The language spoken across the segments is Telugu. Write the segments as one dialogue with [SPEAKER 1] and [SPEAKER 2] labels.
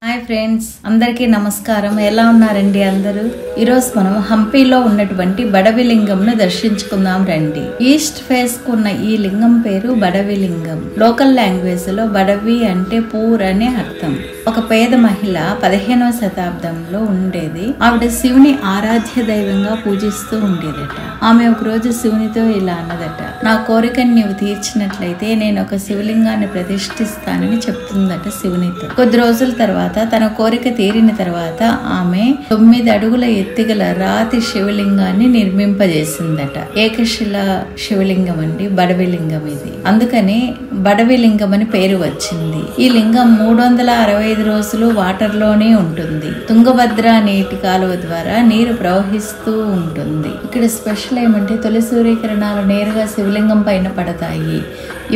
[SPEAKER 1] హాయ్ ఫ్రెండ్స్, అందరికీ నమస్కారం. ఎలా ఉన్నారండి అందరూ? ఈరోజు మనం హంపీలో ఉన్నటువంటి బడవి లింగంను దర్శించుకుందాం రండి. ఈస్ట్ ఫేస్ కున్న ఈ లింగం పేరు బడవి లింగం. లోకల్ లాంగ్వేజ్ లో బడవి అంటే పూర్ అనే అర్థం. ఒక పేద మహిళ 15వ శతాబ్దంలో ఉండేది. ఆవిడ శివుని ఆరాధ్య దైవంగా పూజిస్తూ ఉండేదట. ఆమె ఒక రోజు శివునితో ఇలా అన్నదట, నా కోరికను నీవు తీర్చినట్లయితే నేను ఒక శివలింగాన్ని ప్రతిష్ఠిస్తానని చెప్తుందట శివునితో. కొద్ది రోజుల తర్వాత తన కోరిక తీరిన తర్వాత ఆమె 9 అడుగుల ఎత్తుగల రాతి శివలింగాన్ని నిర్మింపజేసిందట. ఏకశిల శివలింగం అండి బడవి లింగం ఇది. అందుకని బడవి లింగం అని పేరు వచ్చింది. ఈ లింగం 365 రోజులు వాటర్ లోనే ఉంటుంది. తుంగభద్ర నీటి కాలువ ద్వారా నీరు ప్రవహిస్తూ ఉంటుంది. ఇక్కడ స్పెషల్ ఏమంటే తొలి సూర్యకిరణాలు నేరుగా శివలింగం పైన పడతాయి.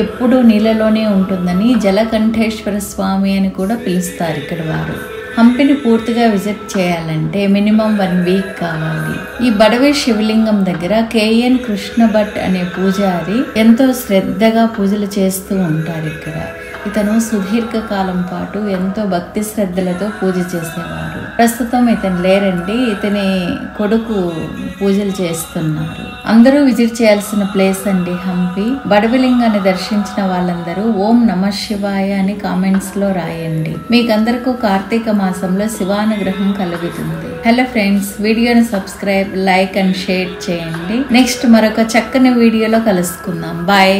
[SPEAKER 1] ఎప్పుడూ నీళ్ళలోనే ఉంటుందని జలకంఠేశ్వర స్వామి అని కూడా పిలుస్తారు ఇక్కడ వారు. హంపిని పూర్తిగా విజిట్ చేయాలంటే మినిమం 1 వీక్ కావాలి. ఈ బడవి శివలింగం దగ్గర కేఎన్ కృష్ణ భట్ అనే పూజారి ఎంతో శ్రద్ధగా పూజలు చేస్తూ ఉంటారు ఇక్కడ. ఇతను సుదీర్ఘ కాలం పాటు ఎంతో భక్తి శ్రద్ధలతో పూజ చేసేవారు. ప్రస్తుతం ఇతను లేరండి, ఇతని కొడుకు పూజలు చేస్తున్నారు. అందరూ విజిట్ చేయాల్సిన ప్లేస్ అండి హంపి. బడవిలింగాన్ని దర్శించిన వాళ్ళందరూ ఓం నమః శివాయ అని కామెంట్స్ లో రాయండి. మీకందరికీ కార్తీక మాసంలో శివానుగ్రహం కలుగుతుంది. హలో ఫ్రెండ్స్, వీడియోని సబ్స్క్రైబ్, లైక్ అండ్ షేర్ చేయండి. నెక్స్ట్ మరొక చక్కని వీడియోలో కలుసుకుందాం. బాయ్.